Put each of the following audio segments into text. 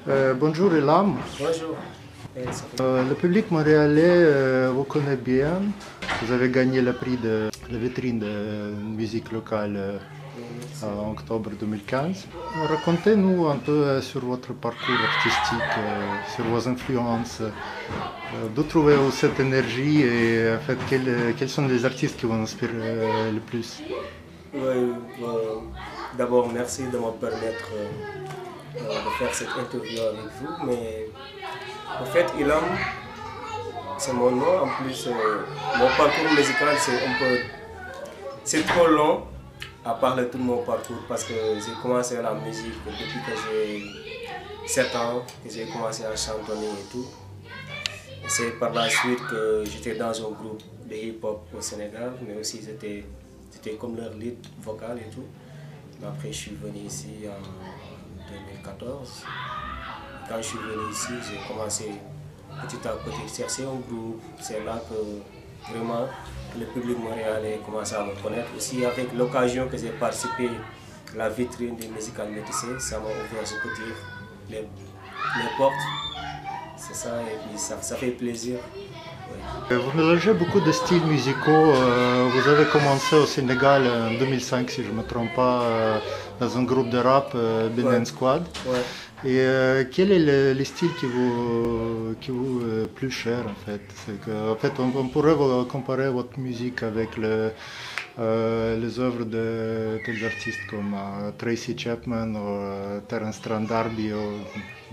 Bonjour Elam. Bonjour. Le public montréalais vous connaît bien. Vous avez gagné le prix de la vitrine de musique locale Merci. en octobre 2015. Racontez-nous un peu sur votre parcours artistique, sur vos influences. D'où trouvez-vous cette énergie et en fait, quels sont les artistes qui vous inspirent le plus? Ouais, d'abord, merci de me permettre de faire cette interview avec vous. Mais en fait, Ilam, c'est mon nom. En plus, mon parcours musical, c'est trop long à parler de tout mon parcours parce que j'ai commencé la musique depuis que j'ai 7 ans, que j'ai commencé à chantonner et tout. C'est par la suite que j'étais dans un groupe de hip-hop au Sénégal, mais aussi c'était comme leur lead vocal et tout. Mais après, je suis venu ici en 2014. Quand je suis venu ici, j'ai commencé petit à petit à chercher un groupe. C'est là que vraiment le public montréalais commencé à me connaître. Aussi avec l'occasion que j'ai participé à la vitrine des Musical Métissé, ça m'a ouvert, je peux dire, les portes. C'est ça, et puis ça fait plaisir. Ouais. Vous mélangez beaucoup de styles musicaux. Vous avez commencé au Sénégal en 2005, si je ne me trompe pas, dans un groupe de rap, Ouais. Benin Squad. Ouais. Et quel est le style qui vous est plus cher en fait? C'est que, en fait, on pourrait comparer votre musique avec les œuvres de tels artistes comme Tracy Chapman ou Terence Trent D'Arby. On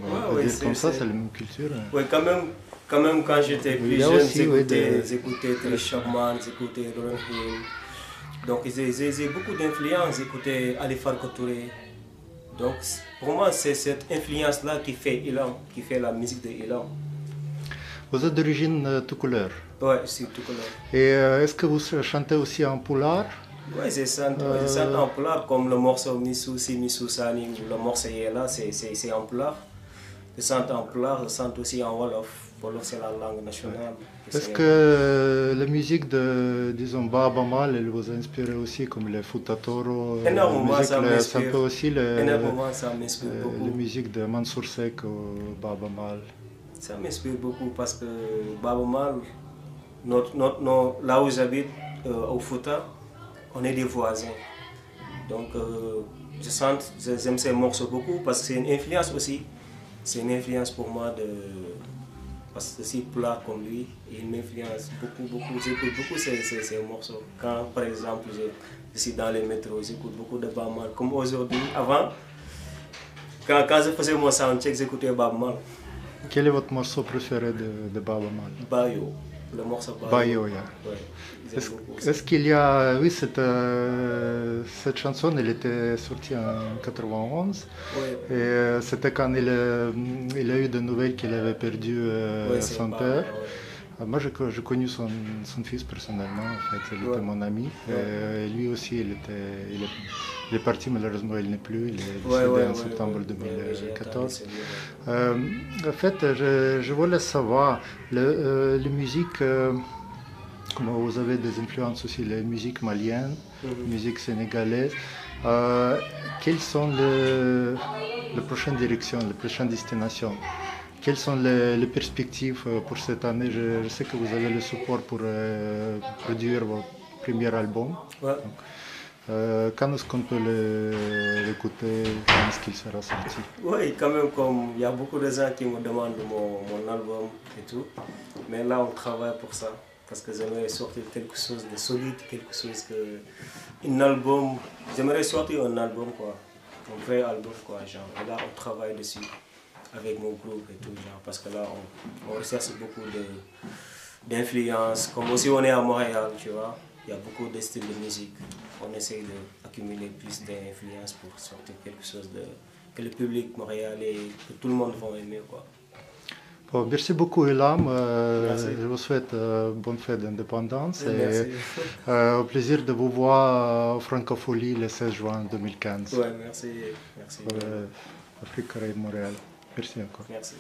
Ouais, peut ouais, dire comme ça, c'est la même culture. Hein. ouais, quand même, quand j'étais Il y plus a jeune, aussi, oui, j'écoutais Tracy Chapman, j'écoutais Lauryn Hill. Donc j'ai beaucoup d'influence, j'écoutais Ali Farka Touré. Donc pour moi, c'est cette influence-là qui fait Ilan, qui fait la musique de Ilan. Vous êtes d'origine toucouleur. Ouais, c'est tout comme Et est-ce que vous chantez aussi en poulard? ouais, je chante en pulaar comme le morceau Missou Si Missou Sani, le morceau est là, c'est en pulaar. Je chante en pulaar, je chante aussi en Wolof. Wolof, c'est la langue nationale du Est-ce Sénégal. que la musique de, disons, Baaba Maal, elle vous a inspiré aussi, comme les Fouta Toro, Énormément, ça c'est un m'inspire. peu aussi Énormément, ça m'inspire la beaucoup. musique de Mansour Seck ou Baaba Maal? Ça m'inspire beaucoup parce que Baaba Maal, là où j'habite, au Fouta, on est des voisins. Donc, j'aime ces morceaux beaucoup parce que c'est une influence aussi. C'est une influence pour moi de. Parce que si plat comme lui, il m'influence beaucoup, beaucoup. J'écoute beaucoup ces morceaux. Quand, par exemple, je suis dans les métros, j'écoute beaucoup de Baaba Maal. Comme aujourd'hui, avant, quand je faisais mon soundcheck, j'écoutais Baaba Maal. Quel est votre morceau préféré de Baaba Maal? Bayo, le morceau Bayo. Bayo, yeah. Ouais, j'aime Est-ce beaucoup ça. est-ce qu'il y a, oui, cette chanson, elle était sortie en 91, Ouais, et c'était quand il a eu de nouvelles qu'il avait perdu ouais, c'est son Baaba, père. ouais. Moi, j'ai connu son fils personnellement, en fait, il était Ouais, mon ami. ouais, Lui aussi, il est parti, malheureusement, il n'est plus, il est ouais, décédé ouais, en ouais, septembre ouais, j'ai entendu 2014. ce livre. Euh, En fait, je voulais savoir, les musiques, comment vous avez des influences aussi, les musiques maliennes, Mhm. musique sénégalaise. Quelles sont les prochaines directions, les prochaines destinations? Quelles sont les perspectives pour cette année? Je sais que vous avez le support pour produire votre premier album. Ouais. Donc, quand est-ce qu'on peut l'écouter? Quand est-ce qu'il sera sorti? Oui, quand même, comme il y a beaucoup de gens qui me demandent mon album et tout. Mais là, on travaille pour ça. Parce que j'aimerais sortir quelque chose de solide, quelque chose que. Un album. J'aimerais sortir un album, quoi. Un vrai album, quoi, genre. Et là, on travaille dessus. Avec mon groupe et tout, genre. Parce que là, on recherche beaucoup d'influence. Comme aussi, on est à Montréal, tu vois. Il y a beaucoup de styles de musique. On essaie d'accumuler plus d'influence pour sortir quelque chose que le public montréalais, que tout le monde va aimer, quoi. Bon, merci beaucoup, Ilham. Merci. Je vous souhaite bonne fête d'indépendance et Merci. au plaisir de vous voir au Francophonie le 16 juin 2015. Ouais, merci. Merci. Afrique, Caraïbes, Montréal. Merci encore. Merci.